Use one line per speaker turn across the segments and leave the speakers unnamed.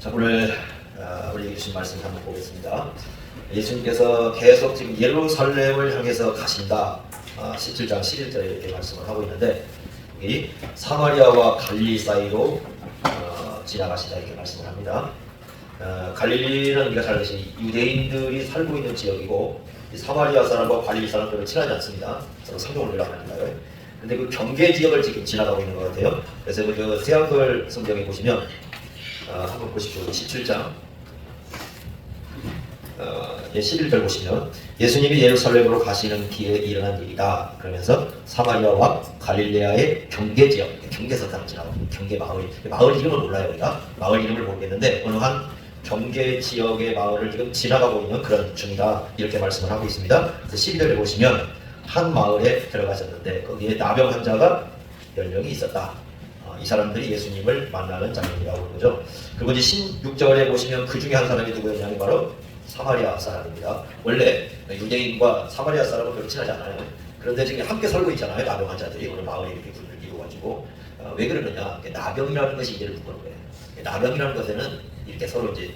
자, 오늘 우리에게 주신 말씀 한번 보겠습니다. 예수님께서 계속 지금 예루살렘을 향해서 가신다. 17장 11절에 이렇게 말씀을 하고 있는데, 이 사마리아와 갈릴리 사이로 지나가시다 이렇게 말씀을 합니다. 갈릴리는 우리가 잘 아시듯이 유대인들이 살고 있는 지역이고, 이 사마리아 사람과 갈릴리 사람 별로 친하지 않습니다. 서로 상종을 연락합니다. 근데 그 경계 지역을 지금 지나가고 있는 것 같아요. 그래서 그 새한글 성경에 보시면 한번 보십시오. 17장 11절 보시면 예수님이 예루살렘으로 가시는 길에 일어난 일이다. 그러면서 사마리아와 갈릴레아의 경계 지역, 경계선상을 지나가고 경계 마을 이름을 몰라요. 우리가 마을 이름을 모르겠는데 어느 한 경계 지역의 마을을 지금 지나가고 있는 그런 중이다. 이렇게 말씀을 하고 있습니다. 그래서 12절에 보시면 한 마을에 들어가셨는데 거기에 나병 환자가 10명이 있었다. 이 사람들이 예수님을 만나는 장면이라고 하는 거죠. 그리고 이제 16절에 보시면 그 중에 한 사람이 누구였냐면 바로 사마리아 사람입니다. 원래 유대인과 사마리아 사람은 별로 친하지 않아요. 그런데 지금 함께 살고 있잖아요. 나병 환자들이 어느 마을에 이렇게 불을 이루어가지고 왜 그러느냐? 나병이라는 것이 이제를 부르는 거예요. 나병이라는 것에는 이렇게 서로 이제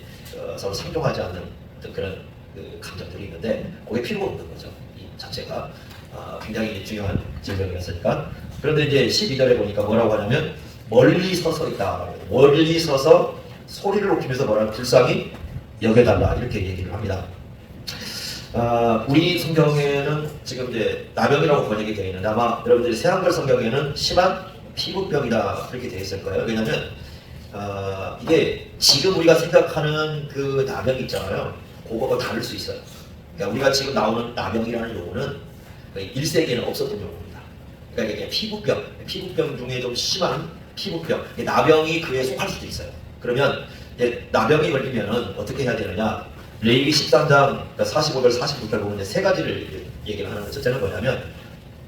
서로 상종하지 않는 그런 감정들이 있는데 그게 필요가 없는 거죠. 이 자체가 굉장히 중요한 질병이었으니까. 그런데 이제 12절에 보니까 뭐라고 하냐면 멀리 서서 있다. 멀리 서서 소리를 높이면서 뭐라고 불쌍히 여겨달라 이렇게 얘기를 합니다. 우리 성경에는 지금 이제 나병이라고 번역이 되어 있는데 아마 여러분들이 새한글 성경에는 심한 피부병이다 이렇게 되어 있을 거예요. 왜냐하면 이게 지금 우리가 생각하는 그 나병 있잖아요. 그거가 다를 수 있어요. 그러니까 우리가 지금 나오는 나병이라는 용어는 1세기에는 없었던 용어입니다. 그러니까 이게 피부병 중에 좀 심한 피부병, 나병이 그에 속할 수도 있어요. 그러면 나병이 걸리면은 어떻게 해야 되느냐? 레위기 13장 45절 46절 보면 세 가지를 얘기를 하는데, 첫째는 뭐냐면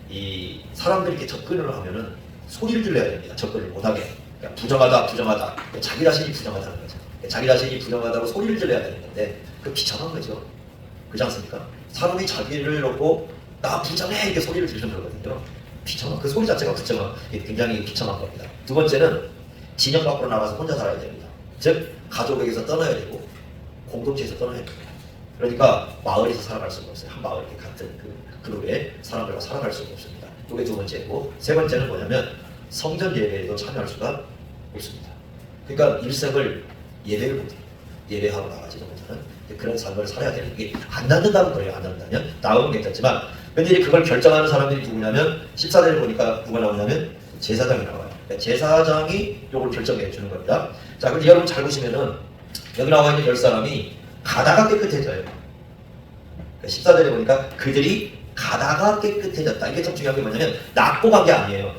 이 사람들이 이렇게 접근을 하면은 소리를 질러야 됩니다. 접근을 못하게. 그러니까 부정하다. 자기 자신이 부정하다는 거죠. 자기 자신이 부정하다고 소리를 질러야 되는 건데 그 비참한 거죠. 그렇지 않습니까? 사람이 자기를 놓고 나 부정해 이렇게 소리를 지르는 거거든요. 비참한, 그 소리 자체가 굉장히 비참한 겁니다. 두 번째는 진영 밖으로 나가서 혼자 살아야 됩니다. 즉 가족에게서 떠나야 되고 공동체에서 떠나야 됩니다. 그러니까 마을에서 살아갈 수가 없어요. 한 마을 같은 그 그룹의 사람들과 살아갈 수가 없습니다. 이게 두 번째고, 세 번째는 뭐냐면 성전 예배에도 참여할 수가 없습니다. 그러니까 일생을 예배를 못해요. 예배하고 나가지도 못하는 그런 삶을 살아야 되는 게 안 낫는다는 거예요. 안 낫는다면 나오면 괜찮지만, 근데 이제 그걸 결정하는 사람들이 누구냐면 14절에 보니까 누가 나오냐면 제사장이 나와요. 그러니까 제사장이 이걸 결정해 주는 겁니다. 자, 근데 여러분 잘 보시면은 여기 나와 있는 10사람이 가다가 깨끗해져요. 그러니까 14절에 보니까 그들이 가다가 깨끗해졌다. 이게 참 중요한 게 뭐냐면 낫고 간 게 아니에요.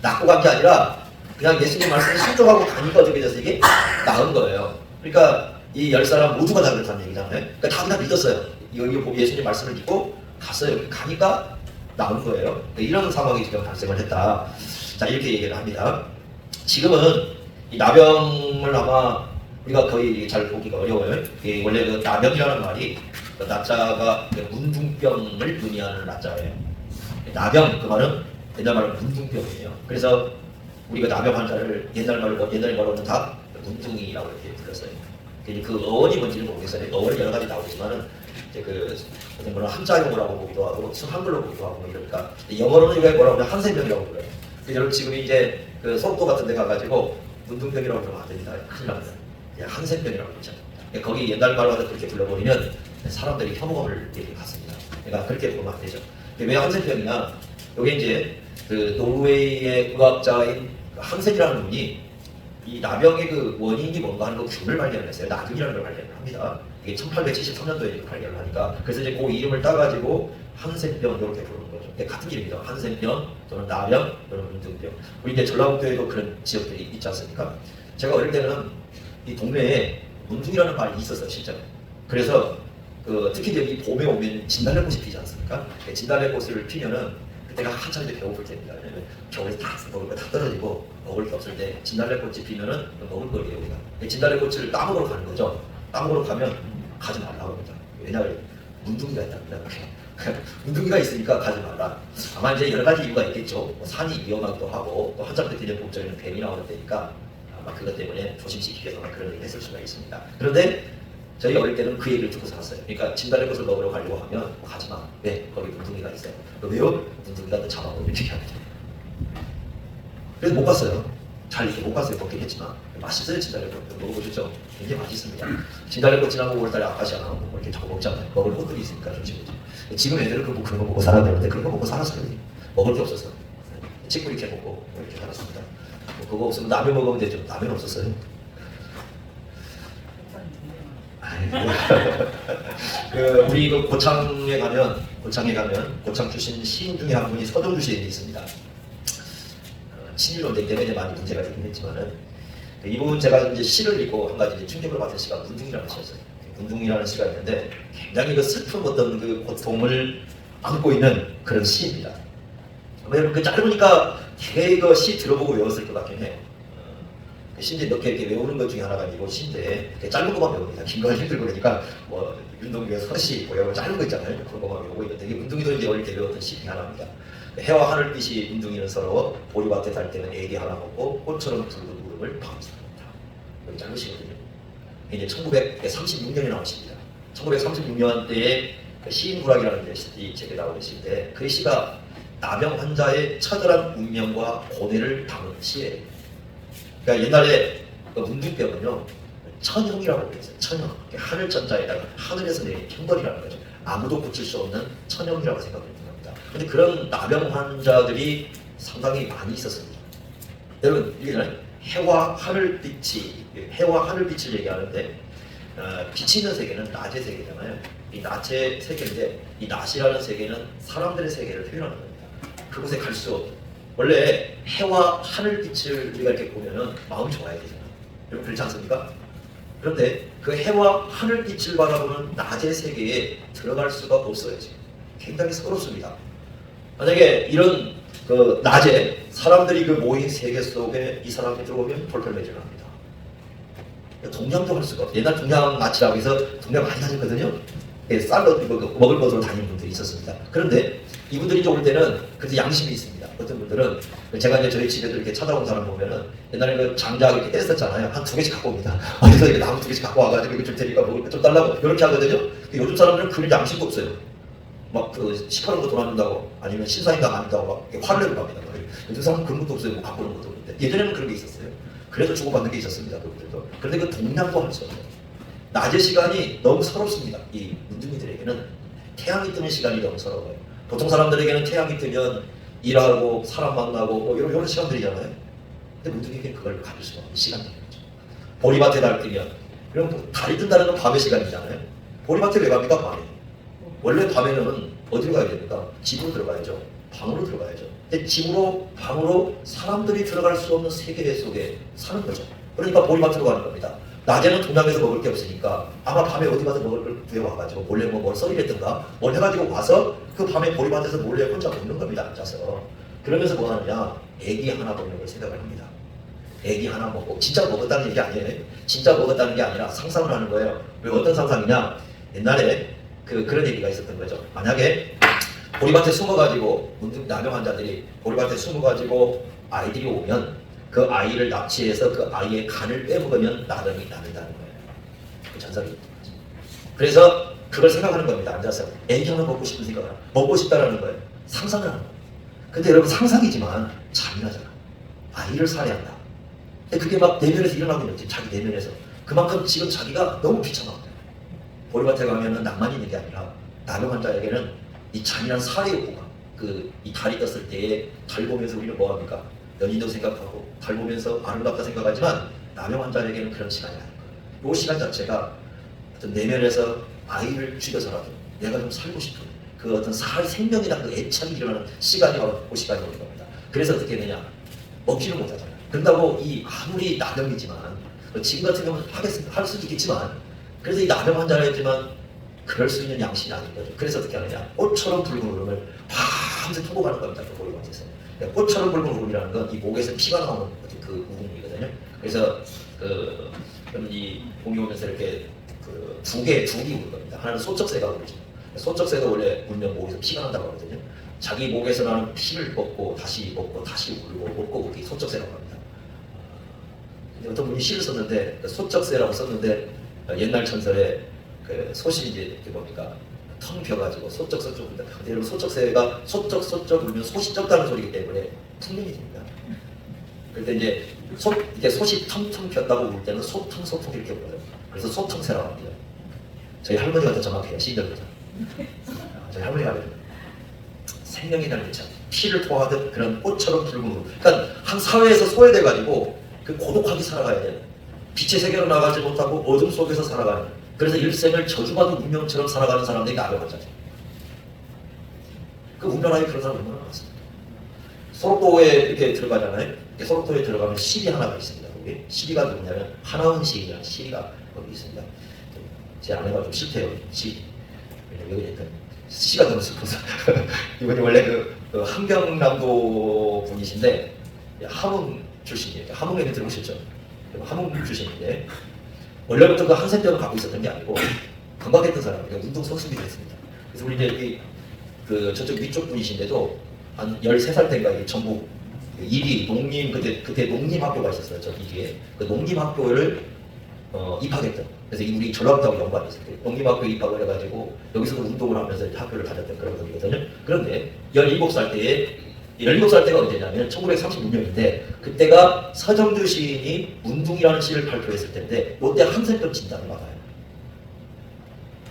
낫고 간 게 아니라 그냥 예수님 말씀을 순종하고 가니까 어떻게 돼서 이게 나은 거예요. 그러니까 이 10사람 모두가 다 그렇다는 얘기잖아요. 그러니까 다 그냥 믿었어요. 이거 보고 예수님 말씀을 믿고 갔어요. 가니까 나온 거예요. 이런 상황이 지금 발생을 했다. 자, 이렇게 얘기를 합니다. 지금은 이 나병을 아마 우리가 거의 잘 보기가 어려워요. 원래 그 나병이라는 말이 그 나자가 문둥병을 의미하는 나자예요. 나병 그 말은 옛날 말로 문둥병이에요. 그래서 우리가 나병 환자를 옛날 말로는 다 문둥이라고 이렇게 불렀어요. 그 어원이 뭔지는 모르겠어요. 어원이 여러 가지 나오지만은 이제 그 어떤 거는 한자용어라고 보기도 하고 한글로 보기도 하고 이러니까 영어로는 이게 뭐라고 하면 한센병이라고 불러요. 여러분 지금 이제 그 속도 같은 데 가가지고 문둥병이라고 그러면 안 됩니다. 큰일 납니다. 한센병이라고 그러죠. 거기 옛날 말로 그렇게 불러버리면 사람들이 혐오감을 이렇게 갖습니다. 그러니까 그렇게 보면 안 되죠. 왜 한센병이냐? 여기 이제 그 노르웨이의 의학자인 한센이라는 분이 이 나병의 그 원인이 뭔가 하는 그 균을 발견했어요. 나균이라는 걸 발견을 합니다. 이게 1873년도에 발견을 하니까, 그래서 이제 그 이름을 따가지고 한센병 이렇게 부르는 거죠. 같은 이름이죠. 한센병 또는 나병 또는 문둥병. 우리 이제 전라북도에도 그런 지역들이 있지 않습니까? 제가 어릴 때는 이 동네에 문둥이라는 말이 있었어요, 실제로. 그래서 특히 여기 봄에 오면 진달래꽃이 피지 않습니까? 진달래꽃을 피면은 그때가 한참 이제 배고플 때입니다. 왜냐면 겨울에 다 먹을 거 다 떨어지고 먹을 게 없을 때 진달래꽃이 피면은 먹을 거예요, 우리가. 진달래꽃을 따먹으러 가는 거죠. 따먹으러 가면 가지 말라고 합니다. 왜냐하면 문둥이가 있답니다. 문둥이가 있으니까 가지 말라. 아마 이제 여러 가지 이유가 있겠죠. 산이 위험하기도 하고 또 한참 때 되는 복절에는 뱀이 나오는 때니까 아마 그것 때문에 조심시키기 위해서 그런 얘기를 했을 수가 있습니다. 그런데 저희 어릴 때는 그 얘기를 듣고 살았어요. 그러니까 진달래꽃을 먹으러 가려고 하면 가지마. 왜? 거기 문둥이가 있어요. 왜요? 문둥이가 너 잡아먹으면 이렇게 하거든요. 그래서 못 갔어요. 잘 이렇게 못 갔어요. 먹긴 했지만 맛있어요. 진달래꽃 먹어보셨죠? 굉장히 맛있습니다. 진달래꽃 지나고 5월달에 아카시아 나오고 뭐 이렇게 저거 먹잖아요. 먹을 것들이 있으니까 조심이죠. 지금 애들은 그런 거 먹고 살아야 되는데 그런 거 먹고 살았어요. 먹을 게 없었어. 친구 이렇게 먹고 이렇게 살았습니다. 뭐 그거 없으면 라면 먹으면 되죠. 라면 없었어요. 그 우리 그 고창에 가면 고창 출신 시인 중에 한 분이 서정주 시인이 있습니다. 친일 논쟁 때문에 이제 많이 문제가 되긴 했지만은 이분 제가 이제 시를 읽고 한 가지 충격을 받은 시가 문둥이라는 시였어요. 문둥이라는 시가 있는데 굉장히 그 슬픈 어떤 그 고통을 안고 있는 그런 시입니다. 여러분 그 짧으니까 되게 그 시 들어보고 외웠을 것 같긴 해요. 시인데 몇 개 이렇게 외우는 것 중에 하나가 아니고 시인데 짧은 것만 외웁니다. 긴 거 힘들고 그러니까 뭐 윤동주의 서시 뭐 이런 짧은 거 있잖아요. 그런 것만 외우고 있는데 이게 문둥이도 이제 어릴 때 외웠던 시 중에 하나입니다. 해와 하늘빛이 문둥이는 서로 보리밭에 달 때는 애기 하나 먹고 꽃처럼 붉은 구름을 밤새는다. 여기 짧은 시거든요. 이제 1936년에 나온 시입니다. 1936년대에 시인구락이라는 이 책에 나오는 시인데 그 시가 나병 환자의 처절한 운명과 고뇌를 담은 시예요. 그러니까 옛날에 그 문둥병은요 천형이라고 그랬어요. 천형. 하늘 천자에다가 하늘에서 내린 형벌이라는 거죠. 아무도 고칠 수 없는 천형이라고 생각을 합니다. 근데 그런 나병 환자들이 상당히 많이 있었습니다. 여러분 이게 해와 하늘빛을 얘기하는데 빛이 있는 세계는 낮의 세계잖아요. 이 낮의 세계인데 이 낮이라는 세계는 사람들의 세계를 표현하는 겁니다. 그곳에 갈수록 원래 해와 하늘빛을 우리가 이렇게 보면은 마음이 좋아야 되잖아요. 여러분 그렇지 않습니까? 그런데 그 해와 하늘빛을 바라보는 낮의 세계에 들어갈 수가 없어요. 지금. 굉장히 서럽습니다. 만약에 이런 그 낮에 사람들이 그 모인 세계 속에 이 사람이 들어오면 펄펄매질합니다. 동냥도 할 수가 없어요. 옛날 동냥 마치라고 해서 동냥 많이 다녔거든요. 쌀로 먹을 것으로 다니는 분들이 있었습니다. 그런데 이분들이 이제 올 때는 그래도 양심이 있습니다. 어떤 분들은 제가 이제 저희 집에도 이렇게 찾아온 사람 보면은 옛날에 그 장작 이렇게 뗐었잖아요. 한 2개씩 갖고 옵니다. 그래서 이렇게 나무 2개씩 갖고 와가지고 이거 줄 테니까 먹을 거 좀 달라고 이렇게 하거든요. 요즘 사람들은 그런 양심도 없어요. 막 그 시커먼 거 돈 안 준다고 아니면 신사임당 안 준다고 막 화를 내고 갑니다. 요즘 사람은 그런 것도 없어요. 뭐 갖고 오는 것도 없는데 예전에는 그런 게 있었어요. 그래서 주고받는 게 있었습니다. 그분들도. 그런데 그 동냥도 할 수 없어요. 낮의 시간이 너무 서럽습니다. 이 문둥이들에게는 태양이 뜨는 시간이 너무 서러워요. 보통 사람들에게는 태양이 뜨면 일하고 사람 만나고 뭐 이런 시간들이잖아요. 근데 문둥이에게는 그걸 가질 수가 없는 시간들인 거죠. 보리밭에 달 뜨면 그럼 달이 뜬다는 건 밤의 시간이잖아요. 보리밭에 왜 갑니까? 밤에. 원래 밤에는 어디로 가야 됩니까? 집으로 들어가야죠. 방으로 들어가야죠. 근데 집으로 방으로 사람들이 들어갈 수 없는 세계 속에 사는 거죠. 그러니까 보리밭으로 가는 겁니다. 낮에는 동양에서 먹을 게 없으니까 아마 밤에 어디 가서 먹을 걸 구해와가지고 몰래 뭘 썰이랬든가 뭘 해가지고 와서 그 밤에 보리밭에서 몰래 혼자 먹는 겁니다. 앉아서. 그러면서 뭐 하느냐? 애기 하나 먹는 걸 생각을 합니다. 애기 하나 먹고 진짜 먹었다는 얘기 아니에요. 진짜 먹었다는 게 아니라 상상을 하는 거예요. 왜 어떤 상상이냐? 옛날에 그런 얘기가 있었던 거죠. 만약에 보리밭에 숨어가지고 나병 환자들이 보리밭에 숨어가지고 아이들이 오면 그 아이를 납치해서 그 아이의 간을 빼먹으면 나병이 낫는다는 거예요. 그 전설이. 그래서 그걸 생각하는 겁니다. 앉아서 애기 하나 먹고 싶은 생각을 먹고 싶다라는 거예요. 상상을 하는 거예요. 근데 여러분 상상이지만 잔인하잖아. 아이를 살해한다. 근데 그게 막 내면에서 일어나고 있는 거지. 자기 내면에서. 그만큼 지금 자기가 너무 비참하거든요. 보리밭에 가면은 낭만이 있는 게 아니라 나병 환자에게는 이 잔인한 살해 욕구가 이 달이 떴을 때에 달 보면서 우리는 뭐합니까? 연인도 생각하고 달 보면서 아름답다 생각하지만 나병 환자에게는 그런 시간이 아닌 거예요. 이 시간 자체가 어떤 내면에서 아이를 죽여서라도 내가 좀 살고 싶은 그 어떤 생명이라는 그 애착이 일어나는 시간이 바로 그 시간이 오는 겁니다. 그래서 어떻게 되냐? 먹지를 못하잖아요. 그런다고 아무리 나병이지만 지금 같은 경우는 할 수도 있겠지만 그래서 이 나병 환자라 했지만 그럴 수 있는 양심이 아닌 거죠. 그래서 어떻게 하느냐? 꽃처럼 붉은 울음을 밤새 투고 가는 겁니다. 그 보리밭에서. 꽃처럼 붉은 울음이라는 건 이 목에서 피가 나오는 그 울음이거든요. 그래서 이 봄이 오면서 이렇게 두기 우는 겁니다. 하나는 소쩍새가 울죠. 소쩍새가 원래 울면 목에서 피가 난다고 하거든요. 자기 목에서 나는 피를 뽑고 다시 뽑고 다시 울고 뽑고 그게 소쩍새라고 합니다. 어떤 분이 시를 썼는데 소쩍새라고 썼는데 옛날 천설에 그 소시 이제 이렇게 뭡니까 텅 벼가지고 소쩍소쩍 울다. 여러분 소쩍새가 소쩍소쩍 울면 소시 쩍다는 소리이기 때문에 퉁명이 됩니다. 그때 이제 이게 솥이 텅텅 폈다고 울 때는 소통소통 이렇게 불러요. 그래서 소통새라고 합니다. 저희 할머니가 더 정확해요. 시인들보다. 저희 할머니가 생명이라는 게 참 피를 토하듯 그런 꽃처럼 붉은 울. 그러니까 한 사회에서 소외돼가지고 그 고독하게 살아가야 돼요. 빛의 세계로 나가지 못하고 어둠 속에서 살아가는. 그래서 일생을 저주받은 운명처럼 살아가는 사람들이 나병하잖아요. 그 우리나라에 그런 사람 얼마나 많습니까? 소록도에 이렇게 들어가잖아요. 소록도에 들어가면 시리 하나가 있습니다. 거기 시리가 누구냐면 하나원 시인이라는 시리가 거기 있습니다. 제 아내가 좀 싫대요. 시. 여기 일단 시가 너무 슬퍼서 이분이 원래 그 함경남도 분이신데 함흥 출신이에요. 함흥에 들어오셨죠? 함흥 출신인데 원래부터 그 한센병을 갖고 있었던 게 아니고 건강했던 사람이에요. 운동 선수들이 됐습니다. 그래서 우리 이제 여기 그 저쪽 위쪽 분이신데도 한 13살 때인가 전북 이리 농림 그때 농림학교가 있었어요. 저 이리에 그 농림학교를 입학했던. 그래서 우리 전라도하고 연관이 있어요. 농림학교 입학을 해가지고 여기서도 운동을 하면서 학교를 다녔던 그런 분이거든요. 그런데 17살 때가 언제냐면 1936년인데 그때가 서정주 시인이 문둥이라는 시를 발표했을 때인데 이때 한센병 진단을 받아요.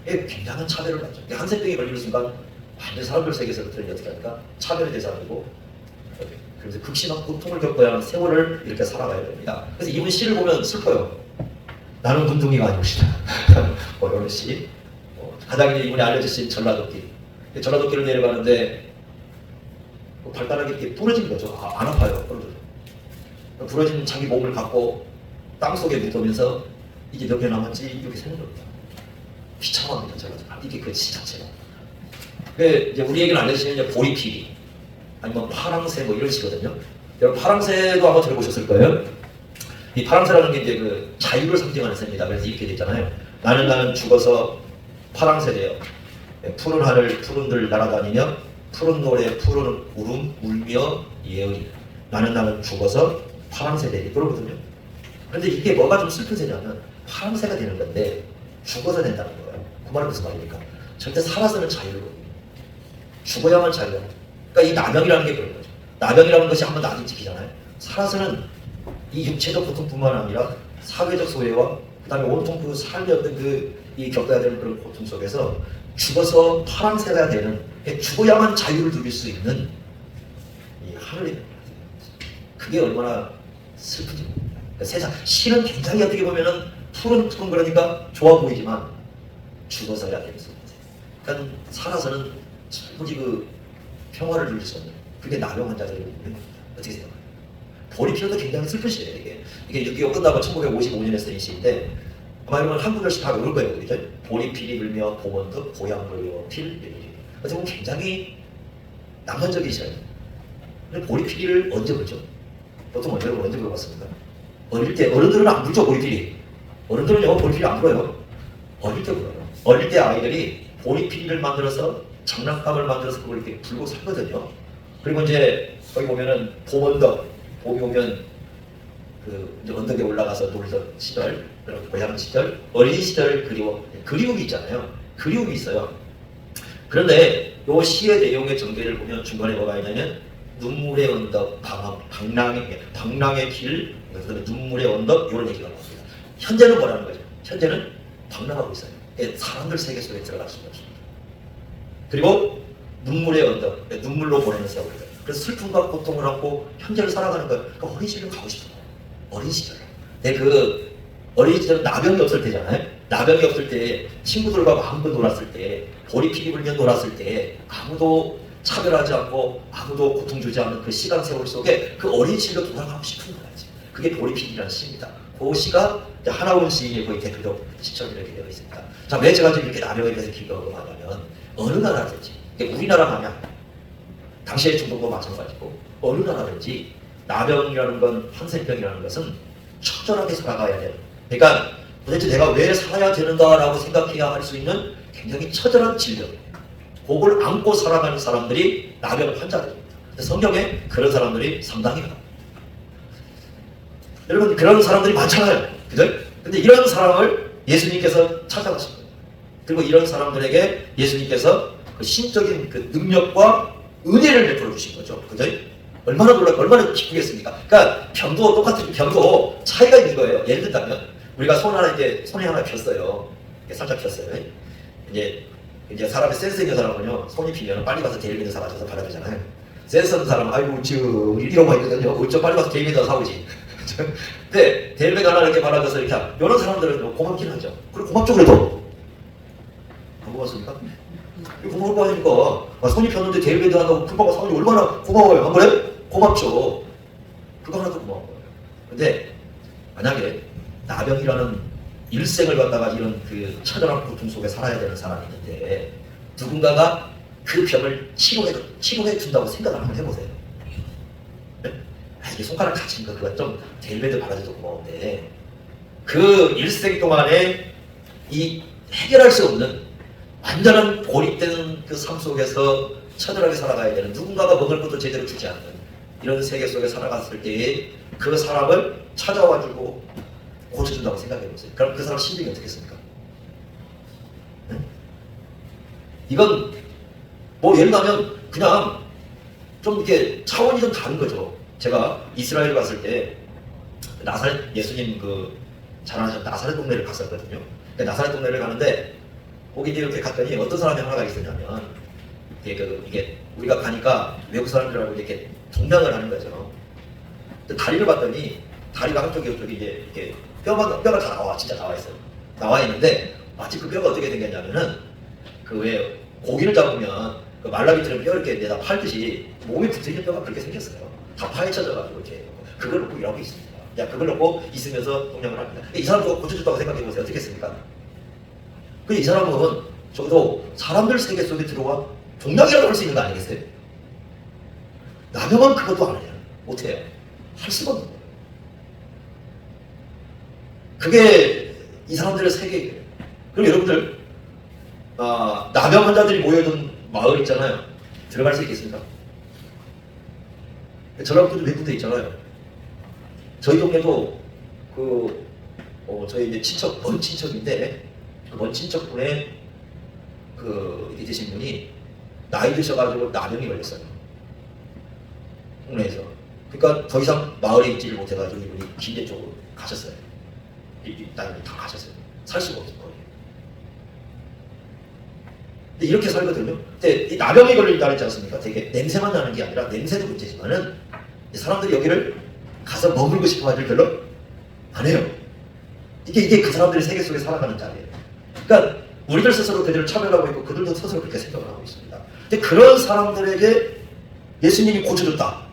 이게 굉장한 차별을 받죠. 한센병이 걸리는 순간 완전 사람들 세계에서부터 어떻게 합니까? 차별의 대상이고 그래서 극심한 고통을 겪어야 하는 세월을 이렇게 살아가야 됩니다. 그래서 이분 시를 보면 슬퍼요. 나는 문둥이가 아니오시다. 이런 시. 가장 이제 이분이 알려주신 전라도길. 전라도길을 내려가는데 발가락이 이렇게 부러진 거죠. 안 아파요. 부러진 자기 몸을 갖고 땅속에 묻으면서 이게 몇 개 남았지 이렇게 세는 겁니다. 비참합니다. 이게 그 시 자체가. 이제 우리에게는 알려주시는 이제 보리피리 아니면 파랑새 뭐 이런 시거든요. 여러분 파랑새도 아마 들어보셨을 거예요. 이 파랑새라는 게 이제 그 자유를 상징하는 새입니다. 그래서 이렇게 돼 있잖아요. 나는 죽어서 파랑새 되어 푸른 하늘 푸른들 날아다니며 푸른 노래 푸른 울음 울며 예언이 나는 죽어서 파랑새 되리 그러거든요. 그런데 이게 뭐가 좀 슬픈 새냐면 파랑새가 되는 건데 죽어서 된다는 거예요. 그 말은 무슨 말입니까? 절대 살아서는 자유를 죽어야만 자유야. 그러니까 이 나병이라는 게 그런 거죠. 나병이라는 것이 한번 낙인 찍히잖아요. 살아서는 이 육체적 고통뿐만 아니라 사회적 소외와 그다음에 온통 그 삶의 어떤 이 겪어야 되는 그런 고통 속에서 죽어서 파랑새가 되는 죽어야만 자유를 누릴 수 있는 이 하늘이 그게 얼마나 슬픈지 모릅니다. 그러니까 세상 실은 굉장히 어떻게 보면은 푸른 그러니까 좋아 보이지만 죽어서야 될 수 있는. 그러니까 살아서는 도무지 그 평화를 누릴 수 없는 그게 나병 환자들이 있는 겁니다. 어떻게 생각해요? 보리피리도 굉장히 슬픈 시예요. 이게 6.25 끝나고 1955년에 쓴 시인데 아마 여러분 한국어시 다 외울 거예요. 그죠? 보리피리 불며 봄언덕 고향 그리워 필 어떻게 보면 굉장히 낭만적이셔요. 근데 보리피리를 언제 불죠? 보통 언제 불어봤습니까? 어릴 때 어른들은 안 불죠. 보리피리. 어른들은요 보리피리 안 불어요. 어릴 때 불어요. 어릴 때 아이들이 보리피리를 만들어서 장난감을 만들어서 그걸 이렇게 불고 살거든요. 그리고 이제 거기 보면은 봄언덕 봄이 오면 그 이제 언덕에 올라가서 놀던 시절, 그런 고향 시절, 어린 시절 그리움이 있잖아요. 그리움이 있어요. 그런데 이 시의 내용의 전개를 보면 중간에 뭐가 있냐면 눈물의 언덕, 방랑의 길, 눈물의 언덕 이런 얘기가 나옵니다. 현재는 뭐라는 거죠? 현재는 방랑하고 있어요. 사람들 세계 속에 들어갈 수가 없습니다. 그리고 눈물의 언덕, 눈물로 보내는 세월. 그래서 슬픔과 고통을 안고 현재를 살아가는 거예요. 그러니까 어린 시절로 가고 싶은 거예요. 어린 시절. 그 어린 시절은 나병이 없을 때잖아요. 나병이 없을 때 친구들과 마음껏 놀았을 때 보리피리 불면 놀았을 때 아무도 차별하지 않고 아무도 고통 주지 않는 그 시간 세월 속에 그 어린 시절로 돌아가고 싶은 거야지. 그게 보리피리라는 시입니다. 그 시가 하나원 시인의 거의 대표적 시처럼 이렇게 되어 있습니다. 자, 왜 제가 지금 이렇게 나병에 대해서 기억을 하냐면 어느 나라든지 우리나라가 아니야. 당시의 중동도 마찬가지고 어느 나라든지 나병이라는 건 한센병이라는 것은 처절하게 살아가야 돼요. 그러니까 도대체 내가 왜 살아야 되는가라고 생각해야 할 수 있는 굉장히 처절한 질병. 그걸 안고 살아가는 사람들이 나병 환자들입니다. 성경에 그런 사람들이 상당히 많아요. 여러분 그런 사람들이 많잖아요. 그죠? 근데 이런 사람을 예수님께서 찾아가신 거예요. 그리고 이런 사람들에게 예수님께서 그 신적인 그 능력과 은혜를 베풀어 주신 거죠. 그죠? 얼마나 놀랍고 얼마나 기쁘겠습니까? 그러니까 병도 똑같은 병도 차이가 있는 거예요. 예를 들자면 우리가 손이 하나 폈어요. 살짝 폈어요. 이제 사람의 센스 있는 사람은요, 손이 피면 빨리 가서 데일리에서 사가셔서 받아야 되잖아요. 센스 없는 사람은 아이고 이런 거 있거든요. 어쩌 빨리 가서 데일리에서 사오지. 근데 데일리에 하나 이렇게 받아서 이렇게 이런 사람들은 고맙긴 하죠. 그리고 고맙죠 그래도. 안 고맙습니까? 고마울 거 아닙니까? 손이 폈는데 데일리에 한다고 풀빵을 사오니 얼마나 고마워요. 안 그래? 고맙죠. 그거 하나도 고마워요. 근데 만약에 나병이라는 일생을 갖다가 이런 그 처절한 고통 속에 살아야 되는 사람이 있는데 누군가가 그 병을 치료해 준다고 생각을 한번 해보세요. 네? 이게 손가락 다치니까 그거 좀 데일베드 받아줘도 고마운데 그 일생 동안에 이 해결할 수 없는 완전한 고립된 그 삶 속에서 처절하게 살아가야 되는 누군가가 먹을 것도 제대로 주지 않는 이런 세계 속에 살아갔을 때에 그 사람을 찾아와주고 고쳐준다고 생각해보세요. 그럼 그 사람 심정이 어떻겠습니까? 네? 이건 뭐 예를 들면 그냥 좀 이렇게 차원이 좀 다른 거죠. 제가 이스라엘 갔을 때 나사렛 예수님 그 자라나셨던 나사렛 동네를 갔었거든요. 그러니까 나사렛 동네를 가는데 거기 이렇게 갔더니 어떤 사람이 하나가 있었냐면 이게 우리가 가니까 외국 사람들하고 이렇게 동냥을 하는 거죠. 다리를 봤더니 다리가 한쪽이 이쪽이 이제 이렇게 뼈가 다 진짜 나와 있어요. 나와 있는데 마치 그 뼈가 어떻게 생겼냐면은 그 왜 고기를 잡으면 그 말라비처럼 뼈 이렇게 내다 팔듯이 몸에 붙어있는 뼈가 그렇게 생겼어요. 다 파헤쳐져가지고 이렇게 그걸 놓고 일하고 있습니다. 그걸 놓고 있으면서 동냥을 합니다. 이 사람도 고쳐줬다고 생각해보세요. 어떻겠습니까? 근데 이 사람은 적어도 사람들 세계 속에 들어와 동냥이라고 할 수 있는 거 아니겠어요? 나병은 그것도 안 해요. 못해요. 할 수가 없는 거예요. 그게 이 사람들의 세계예요. 그럼 여러분들 나병 환자들이 모여있던 마을 있잖아요. 들어갈 수 있겠습니까? 전라북도도 몇 군데 있잖아요. 저희 동네도 저희 이제 친척, 먼 친척인데 그 먼 친척분에 이렇게 되신 분이 나이 드셔가지고 나병이 걸렸어요. 동네에서. 그러니까 더 이상 마을에 있지를 못해가지고 이분이 김제 쪽으로 가셨어요. 나이는 다 가셨어요. 살 수가 없을 거예요. 근데 이렇게 살거든요. 근데 이 나병이 걸린다 했지 않습니까? 되게 냄새만 나는 게 아니라 냄새도 문제지만은 사람들이 여기를 가서 머물고 싶어 하길 별로 안 해요. 이게 그 사람들의 세계 속에 살아가는 자리예요. 그러니까 우리들 스스로 그들을 차별하고 있고 그들도 스스로 그렇게 생각을 하고 있습니다. 근데 그런 사람들에게 예수님이 고쳐줬다.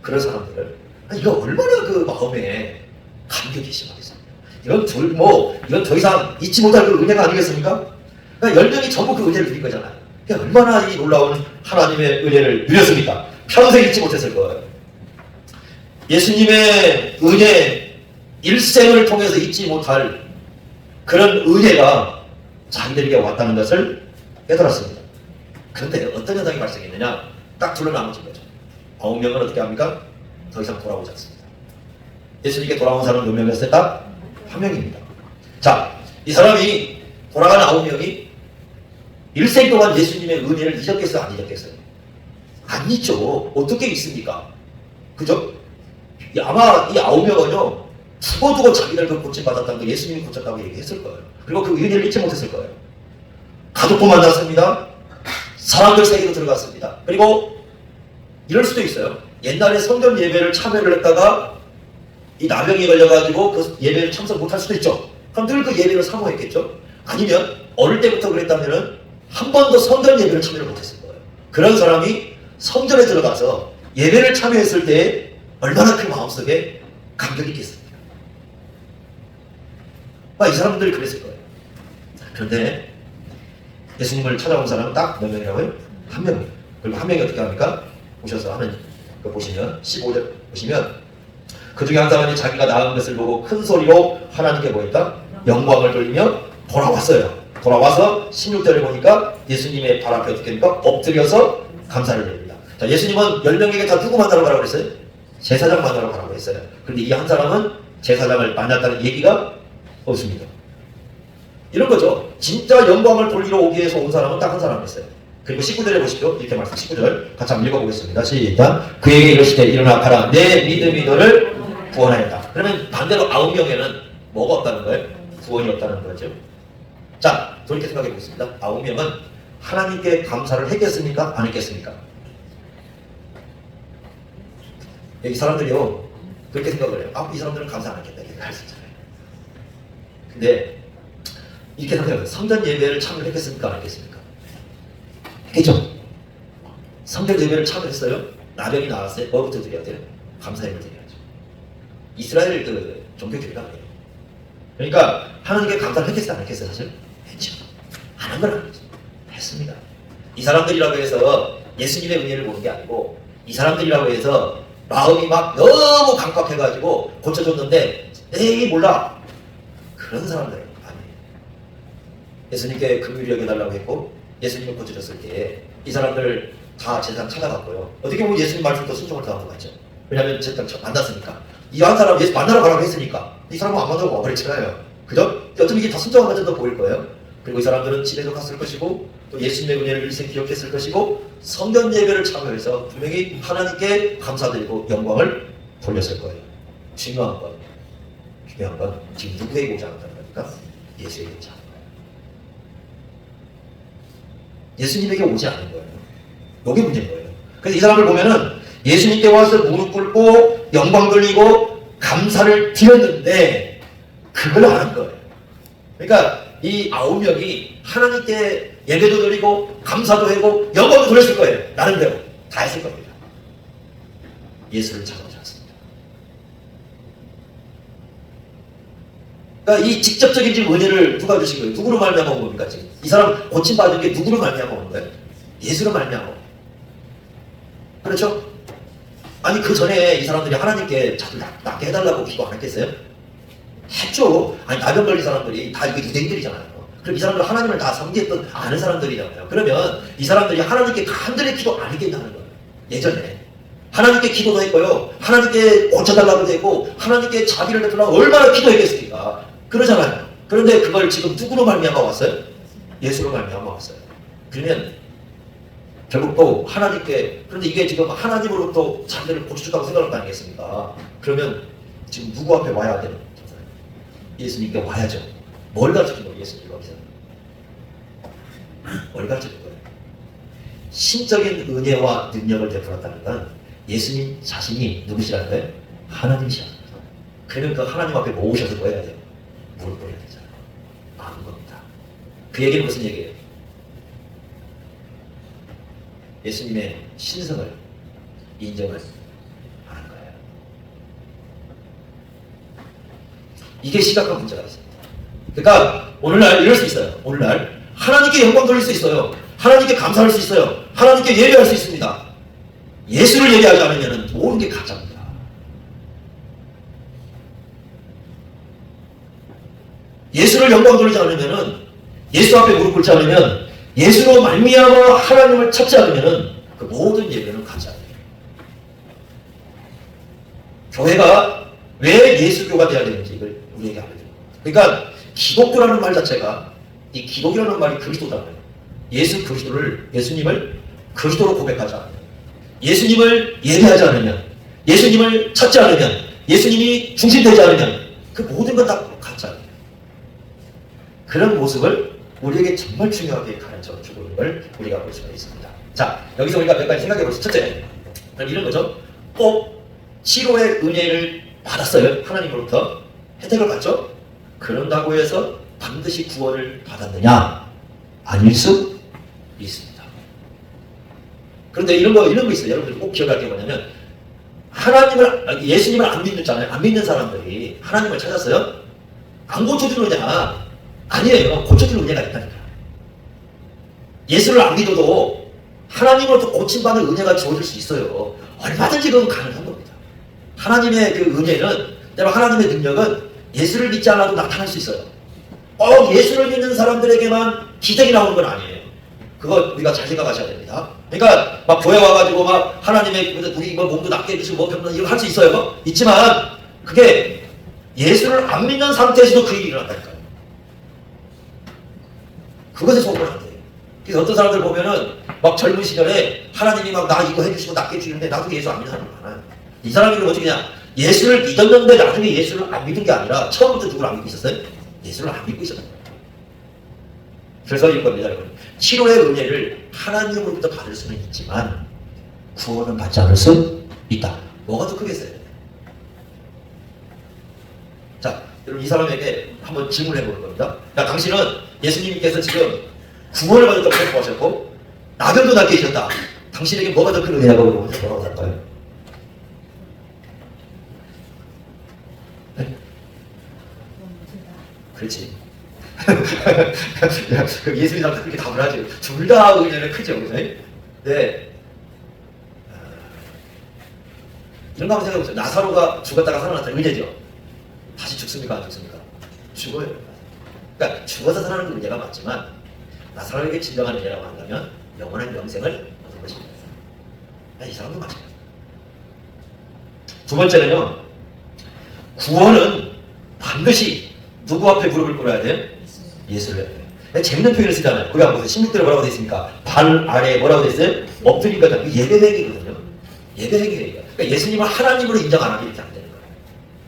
그런 사람들을 이거 얼마나 그 마음에 감격이 심하겠습니까? 이건 더 이상 잊지 못할 그 은혜가 아니겠습니까? 그러니까 10명이 전부 그 은혜를 누린 거잖아요. 그러니까 얼마나 이 놀라운 하나님의 은혜를 누렸습니까? 평생 잊지 못했을 거예요. 예수님의 은혜, 일생을 통해서 잊지 못할 그런 은혜가 자기들에게 왔다는 것을 깨달았습니다. 그런데 어떤 현상이 발생했느냐? 딱 둘러 나눠진 거죠. 9명은 어떻게 합니까? 더 이상 돌아오지 않습니다. 예수님께 돌아온 사람은 몇 명이었어요? 딱 1명입니다. 자, 이 사람이 돌아간 9명이 일생 동안 예수님의 은혜를 잊었겠어요? 안 잊었겠어요? 안 잊죠. 어떻게 잊습니까? 그죠? 아마 이 9명은요 두고두고 자기들 그 고침받았다는 거 예수님이 고쳤다고 얘기했을 거예요. 그리고 그 은혜를 잊지 못했을 거예요. 가족도 만났습니다. 사람들 세계로 들어갔습니다. 그리고 이럴 수도 있어요. 옛날에 성전 예배를 참여를 했다가 이 나병이 걸려가지고 그 예배를 참석 못할 수도 있죠. 그럼 늘 그 예배를 사모했겠죠. 아니면 어릴 때부터 그랬다면은 한 번도 성전 예배를 참여를 못했을 거예요. 그런 사람이 성전에 들어가서 예배를 참여했을 때 얼마나 그 마음속에 감격이 있겠습니까? 이 사람들이 그랬을 거예요. 그런데 예수님을 찾아온 사람은 딱 몇 명이라고요? 1명. 그리고 1명이 어떻게 합니까? 오셔서 하는 거 보시면 15절 보시면 그 중에 한 사람이 자기가 낳은 것을 보고 큰 소리로 하나님께 보니까 영광을 돌리며 돌아왔어요. 돌아와서 16절을 보니까 예수님의 발 앞에 어떻게 합니까? 엎드려서 감사를 드립니다. 자, 예수님은 10명에게 다 누구 만나러 가라고 그랬어요? 제사장 만나러 가라고 했어요. 그런데 이 한 사람은 제사장을 만났다는 얘기가 없습니다. 이런 거죠. 진짜 영광을 돌리러 오기 위해서 온 사람은 딱 한 사람이었어요. 그리고 19절에 보십시오. 이렇게 말씀 19절 같이 한번 읽어보겠습니다. 시작. 그에게 이르시되 일어나 가라. 내 믿음이 너를 구원하였다. 그러면 반대로 9명에는 뭐가 없다는 거예요? 구원이 없다는 거죠. 자, 돌이켜 생각해 보겠습니다. 9명은 하나님께 감사를 했겠습니까? 안 했겠습니까? 여기 사람들이요 그렇게 생각을 해요. 이 사람들은 감사 안 했겠다 이렇게 할 수 있잖아요. 근데 이렇게 생각해요. 성전 예배를 참여했겠습니까? 안 했겠습니까? 했죠. 성전 예배를 참여했어요. 나병이 나왔어요. 뭐부터 드려야 돼요? 감사예를 드려야죠. 이스라엘 그 종교 규례가 그래요. 그러니까 하나님께 감사를 했겠어요? 안 했겠어요? 사실 했죠. 안 한 건 아니죠. 했습니다. 이 사람들이라고 해서 예수님의 은혜를 보는 게 아니고 이 사람들이라고 해서 마음이 막 너무 강박해가지고 고쳐줬는데 에이 몰라 그런 사람들 아니에요. 예수님께 긍휼히 여겨달라고 했고 예수님을 고쳐줬을 때 이 사람들 다 제사장 찾아갔고요. 어떻게 보면 예수님 말씀도 순종을 당한 것 같죠. 왜냐하면 제사장 만났으니까 이 한 사람 예수 만나러 가라고 했으니까 이 사람은 안 만나고 와버렸잖아요. 그죠? 어쩌면 이게 다 순종한 것처럼 보일 거예요. 그리고 이 사람들은 집에도 갔을 것이고 또 예수님의 은혜를 일생 기억했을 것이고 성전 예배를 참여해서 분명히 하나님께 감사드리고 영광을 돌렸을 거예요. 중요한 건 지금 누구에게 오지 않았다는 겁니까? 예수에게 오지 않은 거예요. 예수님에게 오지 않은 거예요. 이게 문제인 거예요. 그래서 이 사람을 보면은 예수님께 와서 무릎 꿇고 영광 돌리고 감사를 드렸는데 그걸 안 한 거예요. 그러니까 이 9명이 하나님께 예배도 드리고 감사도 하고 영광도 돌렸을 거예요. 나름대로 다 했을 겁니다. 예수를 찾아오지 않습니다. 그러니까 이 직접적인 지금 은혜를 누가 주신 거예요? 누구로 말미암아 온 겁니까? 지금 이 사람 고침받은 게 누구로 말미암아 온 거예요? 예수로 말미암아. 그렇죠? 아니 그 전에 이 사람들이 하나님께 자꾸 낫게 해달라고 기도 안 했겠어요? 했죠. 아니 나병 걸린 사람들이 다 이게 유대인들이잖아요. 그럼 이 사람들 하나님을 다 섬기했던 아는 사람들이잖아요. 그러면 이 사람들이 하나님께 간절히 기도 안 했겠냐는 거예요. 예전에 하나님께 기도도 했고요. 하나님께 고쳐달라고도 했고 하나님께 자비를 베풀라고 얼마나 기도했겠습니까? 그러잖아요. 그런데 그걸 지금 누구로 말미암아 왔어요? 예수로 말미암아 왔어요. 그러면 결국 또 하나님께 그런데 이게 지금 하나님으로부터 자기를 고쳐준다고 생각할 거 아니겠습니까? 그러면 지금 누구 앞에 와야 되는 거예요? 예수님께 와야죠. 뭘 가르쳐준 거예요? 예수님 여기서 뭘 가르쳐준 거예요? 신적인 은혜와 능력을 베풀었다는 건 예수님 자신이 누구시라는 거예요? 하나님이시라는 거예요. 그러면 그 하나님 앞에 모으셔서 뭐 해야 돼요? 무릎 꿇어야 되잖아요. 아는 겁니다. 그 얘기는 무슨 얘기예요? 예수님의 신성을 인정을 하는 거예요. 이게 심각한 문제가 있습니다. 그러니까 오늘날 이럴 수 있어요. 오늘날 하나님께 영광 돌릴 수 있어요. 하나님께 감사할 수 있어요. 하나님께 예배할 수 있습니다. 예수를 예배하지 않으면 모든 게 가짜입니다. 예수를 영광 돌리지 않으면 예수 앞에 무릎 꿇지 않으면 예수로 말미암아 하나님을 찾지 않으면 그 모든 예배는 가짜예요. 교회가 왜 예수교가 돼야 되는지 이걸 우리에게 알려줍니다. 그러니까 기독교라는 말 자체가 이 기독이라는 말이 그리스도잖아요. 예수 그리스도를 예수님을 그리스도로 고백하지 않으면 예수님을 예배하지 않으면 예수님을 찾지 않으면 예수님이 중심되지 않으면 그 모든 건 다 가짜예요. 그런 모습을 우리에게 정말 중요하게 가르쳐 주고 있는 걸 우리가 볼 수가 있습니다. 자, 여기서 우리가 몇 가지 생각해 볼 수. 첫째, 이런 거죠. 꼭 치료의 은혜를 받았어요. 하나님으로부터 혜택을 받죠. 그런다고 해서 반드시 구원을 받았느냐? 아닐 수 있습니다. 그런데 이런 거 있어요. 여러분들 꼭 기억할 게 뭐냐면 예수님을 안 믿잖아요. 안 믿는 사람들이 하나님을 찾았어요. 안 고쳐주는 은혜가 아니에요. 고쳐주는 은혜가 있다니까. 예수를 안 믿어도 하나님으로부터 고침받는 은혜가 주어질 수 있어요. 얼마든지 그건 가능한 겁니다. 하나님의 그 은혜는, 때로 하나님의 능력은 예수를 믿지 않아도 나타날 수 있어요. 예수를 믿는 사람들에게만 기적이 나오는 건 아니에요. 그거 우리가 잘 생각하셔야 됩니다. 그러니까 막 교회 와가지고 막 하나님의 우리 몸도 낫게 해주시고 뭐 병든 이거 할 수 있어요. 있지만 그게 예수를 안 믿는 상태에서도 그 일이 일어난다니까요. 그것에 속으면 안 돼요. 그래서 어떤 사람들 보면은 막 젊은 시절에 하나님이 막 나 이거 해주시고 낫게 해주는데 나중에 예수 안 믿는 사람이 많아요. 이 사람들은 어떻게 그냥 예수를 믿었는데 나중에 예수를 안 믿은 게 아니라 처음부터 누구를 안 믿고 있었어요? 예수를 안 믿고 있었어요. 그래서 이겁니다, 여러분. 치료의 은혜를 하나님으로부터 받을 수는 있지만 구원은 받지 않을 수 있다. 뭐가 더 크겠어요? 자, 여러분 이 사람에게 한번 질문해 보는 겁니다. 야, 당신은 예수님께서 지금 구원을 받았다고 생각하셨고 나병도 낫게 해주셨다. 당신에게 뭐가 더 큰 은혜라고 뭐라고 할까요? 네? 그렇지. 그럼 예수님한테 그렇게 답을 하죠. 둘 다 은혜는 크죠, 그죠? 네. 이런 거 한번 생각해보세요. 나사로가 죽었다가 살아났다. 은혜죠. 다시 죽습니까? 안 죽습니까? 죽어요. 그러니까 죽어서 살아나는 건 은혜가 맞지만 나사로에게 진정한 은혜라고 한다면 영원한 영생을 얻은 것입니다. 이 사람도 마찬가지입니다. 두 번째는요. 구원은 반드시 누구 앞에 무릎을 꿇어야 돼요? 예수를 해야 돼요. 재밌는 표현을 쓰잖아요. 거기 한번 보세요. 16절에 뭐라고 되어 있습니까? 발 아래에 뭐라고 되어 있어요? 엎드린 거죠. 예배행위거든요. 예배행위예요. 그러니까 예수님을 하나님으로 인정 안 하면 이렇게 안 되는 거예요.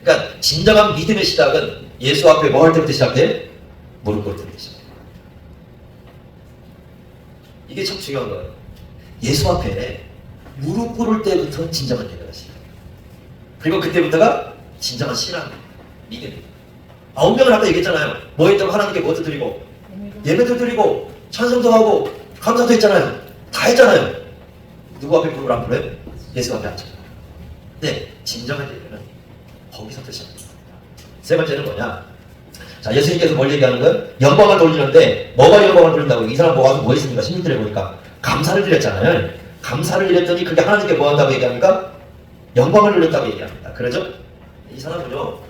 그러니까 진정한 믿음의 시작은 예수 앞에 뭐 할 때부터 시작해? 무릎 꿇을 때부터 시작해. 이게 참 중요한 거예요. 예수 앞에 무릎 꿇을 때부터 진정한 예배가 시작해요. 그리고 그때부터가 진정한 신앙, 믿음입니다. 9명을 아까 얘기했잖아요. 뭐 했다고 하나님께 뭐도 드리고 예배도 드리고 찬송도 하고 감사도 했잖아요. 다 했잖아요. 누구 앞에 무릎을 안 꿇어요? 예수 앞에 앉아요. 네, 진정한 예배는 거기서부터 시작합니다. 세 번째는 뭐냐? 자, 예수님께서 뭘 얘기하는 건 영광을 돌리는데 뭐가 영광을 돌린다고? 이 사람 와서 뭐 했습니까? 16절에 보니까 감사를 드렸잖아요. 감사를 드렸더니 그게 하나님께 뭐 한다고 얘기합니까? 영광을 돌렸다고 얘기합니다. 그러죠? 이 사람은요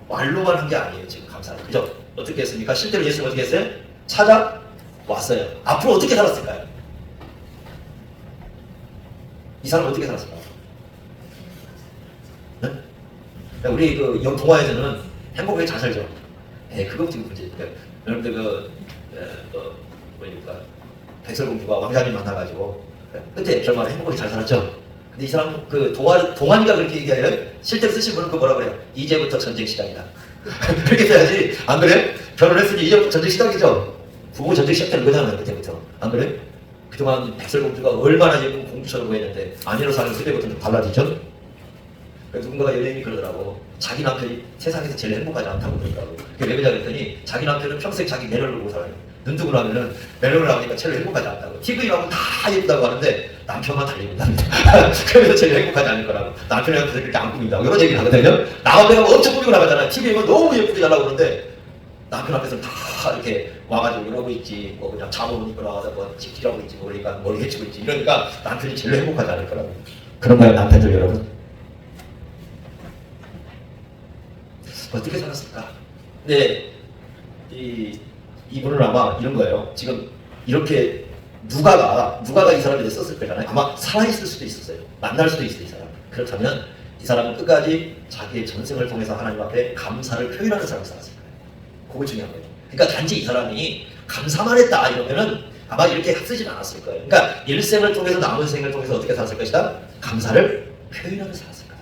말로만 한 게 아니에요. 지금 감사를. 그죠? 어떻게 했습니까? 실제로 예수님 어떻게 했어요? 찾아왔어요. 앞으로 어떻게 살았을까요? 이 사람 어떻게 살았을까요? 네? 우리 그 동화에서는 행복하게 잘 살죠. 그거 지금 문제. 여러분들 뭐니까 백설공주가 왕자님 만나가지고 그때 결말에 행복하게 잘 살았죠. 근데 이 사람 그 동안이가 그렇게 얘기해요. 실제로 쓰신 분은 그 뭐라 그래요? 이제부터 전쟁 시작이다. 그렇게 써야지. 안 그래? 결혼했으니 이제부터 전쟁 시작이죠. 부부 전쟁 시작되는 거잖아요. 그때부터. 안 그래? 그동안 백설공주가 얼마나 예쁜 공주처럼 보였는데 아내로 사는 그때부터 좀 달라지죠. 누군가가 연예인이 그러더라고. 자기 남편이 세상에서 제일 행복하지 않다고 그러더라고. 왜 그러냐 그랬더니 자기 남편은 평생 자기 매너를 보고 살아요. 눈 뜨고 나면은 매너를 나오니까 제일 행복하지 않다고. TV 나오면 다 예쁘다고 하는데 남편만 달리는답니다. 그래서 제일 행복하지 않을 거라고. 남편이랑 그렇게 안 꾸민다고. 이런 얘기를 하거든요. 나오면 엄청 꾸미고 나가잖아요. TV에 너무 예쁘게 잘 나오고 그러는데 남편 앞에서 다 이렇게 와가지고 이러고 있지. 뭐 그냥 잠옷 입고 나와서 뭐 찍기라고 있지. 뭐 그러니까 머리 해치고 있지. 이러니까 남편이 제일 행복하지 않을 거라고. 그런가요, 남편들 여러분? 어떻게 살았을까? 근데 이분은 아마 이런 거예요. 지금 이렇게 누가가 이 사람에 대해 썼을 거잖아요. 아마 살아있을 수도 있었어요. 만날 수도 있어요, 이 사람. 그렇다면 이 사람은 끝까지 자기의 전생을 통해서 하나님 앞에 감사를 표현하는 사람을 살았을 거예요. 그거 중요한 거예요. 그러니까 단지 이 사람이 감사만 했다 이러면은 아마 이렇게 쓰진 않았을 거예요. 그러니까 일생을 통해서 남은 생을 통해서 어떻게 살았을 것이다? 감사를 표현하며 살았을 거다.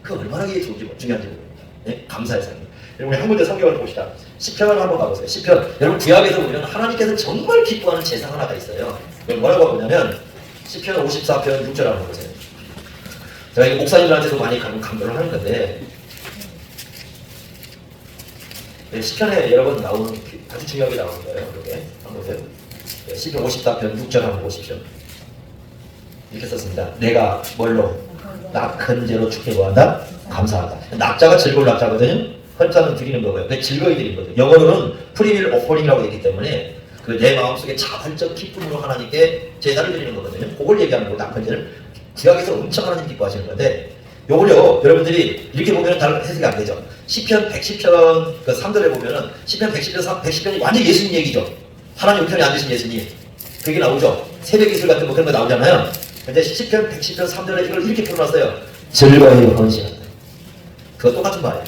그 얼마나 이게 중요한지 모릅니다. 네? 감사의 삶. 여러분 우리 한 군데 성경을 봅시다. 시편을 한번 가보세요. 시편. 여러분 구약에서 보면 하나님께서 정말 기뻐하는 제상 하나가 있어요. 여러분 뭐라고 보냐면 시편 54편 6절 한번 보세요. 제가 이거 목사님들한테도 많이 강조를 하는 건데 네, 시편에 여러 번 나오는 아주 중요하게 나오는 거예요. 이렇게 한번 보세요. 네, 시편 54편 6절 한번 보십시오. 이렇게 썼습니다. 내가 뭘로? 낙한 죄로 주께 구한다? 감사하다. 낙자가 즐거울 낙자거든요. 헌자는 드리는 거고요. 근데 즐거이 드리는 거죠. 영어로는 프리윌 오퍼링이라고 했기 때문에 그 내 마음속에 자발적 기쁨으로 하나님께 제사를 드리는 거거든요. 그걸 얘기하는 거고 낙한 죄를 구약에서 엄청 하나님 기뻐하시는 건데 요걸요 여러분들이 이렇게 보면 다른 해석이 안 되죠. 시편 110편 그 3절에 보면은 시편 110편이 완전 예수님 얘기죠. 하나님 우편에 앉으신 예수님 그게 나오죠. 새벽 이슬 같은 뭐 그런 거 나오잖아요. 근데 시편 110편 3절에 이걸 이렇게 풀어놨어요. 즐거이 헌신한다. 그거 똑같은 말이에요.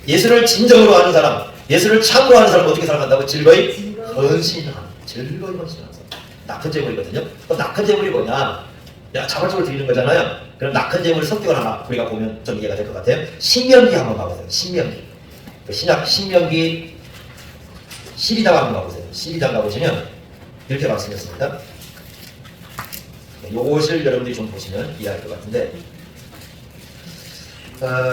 예수를 진정으로 아는 사람, 예수를 참으로 아는 사람은 어떻게 살아간다고? 즐거이 헌신하는, 즐거이 헌신하는 사람. 낙헌 제물이거든요. 그럼 낙헌 제물이 뭐냐? 야, 자발적으로 드리는 거잖아요. 그럼 낙헌 제물의 성격을 하나 우리가 보면 좀 이해가 될 것 같아요. 신명기 한번 봐보세요. 신명기. 그 신약 신명기 12장 한번 가보세요. 12장 가보시면 이렇게 말씀했습니다. 요것을 여러분들이 좀 보시면 이해할 것 같은데,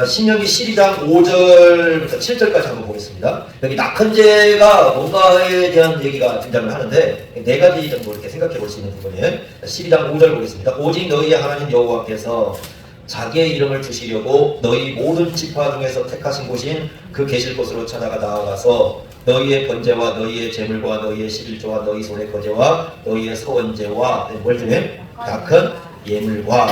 신명기 12장 5절부터 7절까지 한번 보겠습니다. 여기 낙헌제가 뭔가에 대한 얘기가 등장을 하는데 네 가지 정도 이렇게 생각해 볼 수 있는 부분이에요. 12장 5절 보겠습니다. 오직 너희의 하나님 여호와께서 자기의 이름을 두시려고 너희 모든 지파 중에서 택하신 곳인 그 계실 곳으로 찾아가 나아가서 너희의 번제와 너희의 제물과 너희의 11조와 너희 손의 거제와 너희의 서원제와 뭘 중에 낙헌 예물과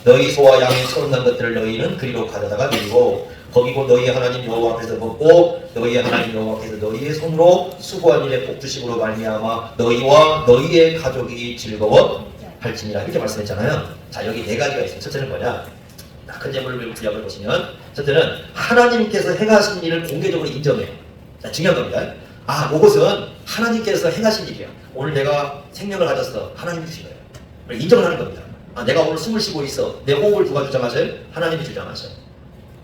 너희 소와 양의 서운난 것들을 너희는 그리로 가져다가 드리고 거기 곧 너희의 하나님 여호와 앞에서 먹고 너희의 하나님 여호와께서 너희의 손으로 수고한 일에 복주심으로 말미암아 너희와 너희의 가족이 즐거워 할지니라 이렇게 말씀했잖아요. 자, 여기 네 가지가 있어요. 첫째는 뭐냐? 낙헌 제물 구약을 보시면 첫째는 하나님께서 행하신 일을 공개적으로 인정해요. 자, 중요한 겁니다. 아, 이것은 하나님께서 행하신 일이야. 오늘 내가 생명을 가졌어. 하나님이 주신 거예요. 인정을 하는 겁니다. 아, 내가 오늘 숨을 쉬고 있어. 내 호흡을 누가 주장하셔요? 하나님이 주장하셔요.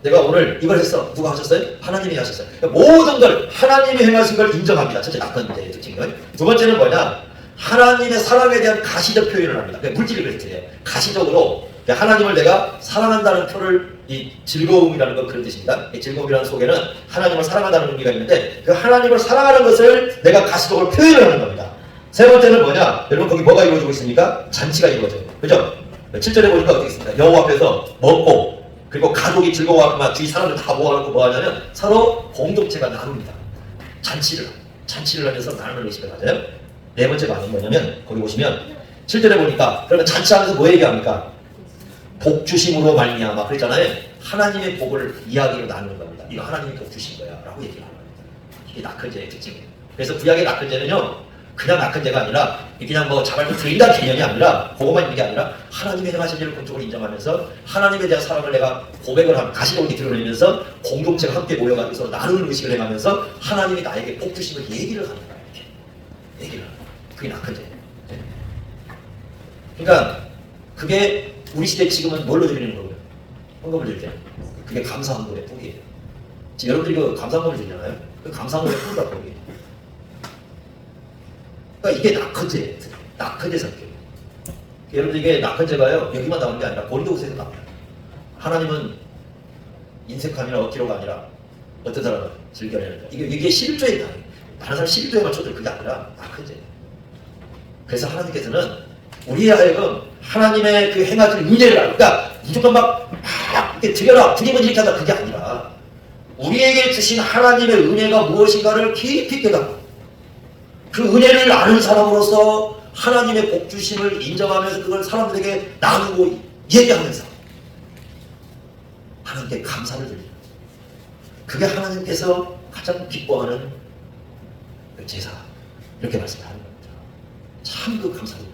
내가 오늘 이걸 했어. 누가 하셨어요? 하나님이 하셨어요. 그러니까 모든 걸 하나님이 행하신 걸 인정합니다. 첫째 낙헌제의 특징이요. 두 번째는 뭐냐? 하나님의 사랑에 대한 가시적 표현을 합니다. 그러니까 물질을 그렇게 해요. 가시적으로 하나님을 내가 사랑한다는 표를 이 즐거움이라는 건 그런 뜻입니다. 이 즐거움이라는 속에는 하나님을 사랑한다는 의미가 있는데 그 하나님을 사랑하는 것을 내가 가시적으로 표현을 하는 겁니다. 세 번째는 뭐냐? 여러분 거기 뭐가 이루어지고 있습니까? 잔치가 이루어져요. 그죠? 7절에 보니까 어떻게 있습니까? 여호와 앞에서 먹고 그리고 가족이 즐거워하고 주위 사람들 다 모아놓고 뭐 하냐면 서로 공동체가 나눕니다. 잔치를 하면서 나누는 의식을 가져요. 네 번째 말은 뭐냐면 거기 보시면 7절에 보니까 그러면 잔치하면서 뭐 얘기합니까? 복 주심으로 말미암아 그랬잖아요. 하나님의 복을 이야기로 나누는 겁니다. 이거 하나님이 복 주신 거야 라고 얘기를 하는 겁니다. 이게 낙헌제의 특징이에요. 그래서 구약의 낙헌제는요 그냥 낙헌제가 아니라 그냥 뭐 자발적으로 드린다는 개념이 아니라 그것만 있는 게 아니라 하나님의 행하신 일을 공적으로 인정하면서 하나님에 대한 사랑을 내가 고백을 하면 가시적으로 드러내면서 공동체가 함께 모여가지고 나누는 의식을 해가면서 하나님이 나에게 복 주심을 얘기를 하는 거예요. 이렇게 얘기를 하는 거예요. 그게 낙헌제예요. 그러니까 그게 우리 시대 지금은 뭘로 드리는 거예요? 헌금을 드릴 때 그게 감사헌금의 뿌리예요. 지금 여러분들이 그 감사헌금을 드리잖아요. 그 감사헌금의 뿌리가 거기에요. 그러니까 이게 낙헌제예요. 낙헌제 성격. 여러분들 이게 낙헌제가요 여기만 나오는 게 아니라 고린도후서에서 나옵니다. 하나님은 인색함이나 억지로가 아니라 어떤 사람은 즐겨내는 이게 11조에 나와요. 다른 사람 11조에 맞춰도 그게 아니라 낙헌제예요. 그래서 하나님께서는 우리의 하여금 하나님의 그 행하신 은혜를 알고 그러니까 무조건 막 이렇게 드려라 드리면 이렇게 하다 그게 아니라 우리에게 주신 하나님의 은혜가 무엇인가를 깊이 깨닫고 그 은혜를 아는 사람으로서 하나님의 복주심을 인정하면서 그걸 사람들에게 나누고 얘기하면서 하나님께 감사를 드리는 그게 하나님께서 가장 기뻐하는 제사 이렇게 말씀하는 겁니다. 참 그 감사를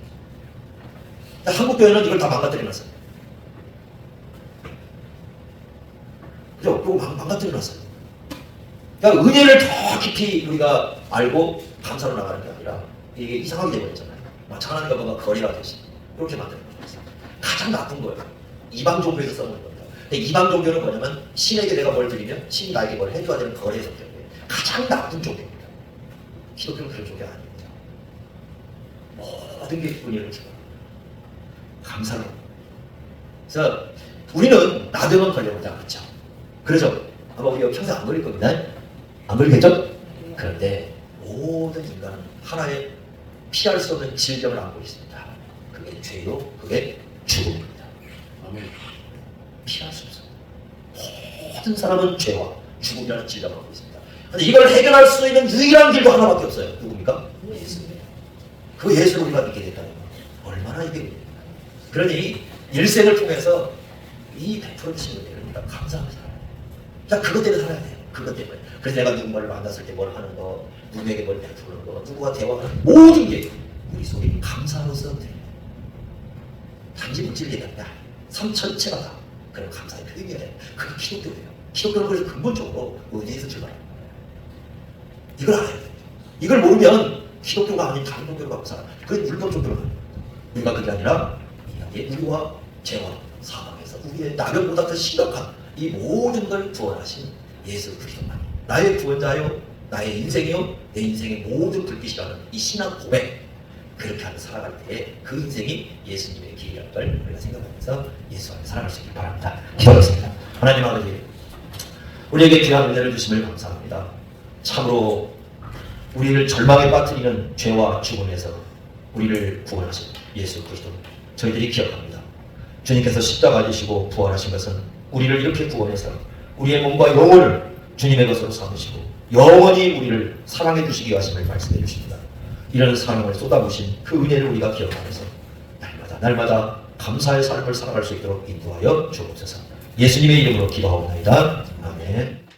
한국 교회는 이걸 다 망가뜨려놨어요. 그죠? 이거 망가뜨려놨어요. 그러니까 은혜를 더 깊이 우리가 알고 감사로 나가는 게 아니라 이게 이상하게 되어버렸잖아요. 마찬가지가 뭔가 거리가 되시 이렇게 만드는 거죠. 가장 나쁜 거예요. 이방 종교에서 써놓은 겁니다. 근데 이방 종교는 뭐냐면 신에게 내가 뭘 드리면 신이 나에게 뭘 해줘야 되는 거래의 성격이에요. 가장 나쁜 종교입니다. 기독교는 그런 종교 아닙니다. 모든 게 은혜를 주고 감사로. 그래서 우리는 나병은 걸려보지 않겠죠. 그렇죠? 아마 우리가 평생 안 걸릴 겁니다. 안 걸리겠죠? 그런데 모든 인간은 하나의 피할 수 없는 질병을 안고 있습니다. 그게 죄요, 그게 죽음입니다. 아멘. 피할 수 없어요. 모든 사람은 죄와 죽음이라는 질병을 안고 있습니다. 그런데 이걸 해결할 수 있는 유일한 길도 하나밖에 없어요. 누굽니까? 예수입니다. 그 예수를 우리가 믿게 됐다는 거 얼마나 이게 그러니 일생을 통해서 이 베풀어 주신 것 때문에 우리가 감사하게 살아야 돼요. 그러니까 그것 때문에 살아야 돼요. 그것 때문에. 그래서 내가 누군가를 만났을 때 뭘 하는 거, 누구에게 뭘 베푸는 거, 누구와 대화하는 모든 게 우리 속에 감사로서 돼요. 단지 물질이 아니라 삶 전체가 다 그런 감사의 표현이에요. 그게 기독교예요. 기독교는 그래서 근본적으로 은혜에서 출발합니다. 이걸 알아야 돼요. 이걸 모르면 기독교가 아닌 다른 종교를 갖고 살아. 그건 율법 종교로 가는 거예요. 우리가 그게 아니라 우리와 죄와 사망에서 우리의 나병보다 더 심각한 이 모든 걸 구원하신 예수 그리스도만 나의 구원자요, 나의 인생이요, 내 인생의 모든 불빛이라는 이 신앙 고백, 그렇게 하며 살아갈 때 그 인생이 예수님의 길이라는 걸 우리가 생각하면서 예수 안에 살아갈 수 있길 바랍니다. 기도하겠습니다. 하나님 아버지, 우리에게 귀한 은혜를 주심을 감사합니다. 참으로 우리를 절망에 빠뜨리는 죄와 죽음에서 우리를 구원하신 예수 그리스도 저희들이 기억합니다. 주님께서 십자가 지시고 부활하신 것은 우리를 이렇게 구원해서 우리의 몸과 영혼을 주님의 것으로 삼으시고 영원히 우리를 사랑해 주시기 하심을 말씀해 주십니다. 이런 사랑을 쏟아부으신 그 은혜를 우리가 기억하면서 날마다 감사의 삶을 살아갈 수 있도록 인도하여 주옵소서. 예수님의 이름으로 기도하옵나이다. 아멘.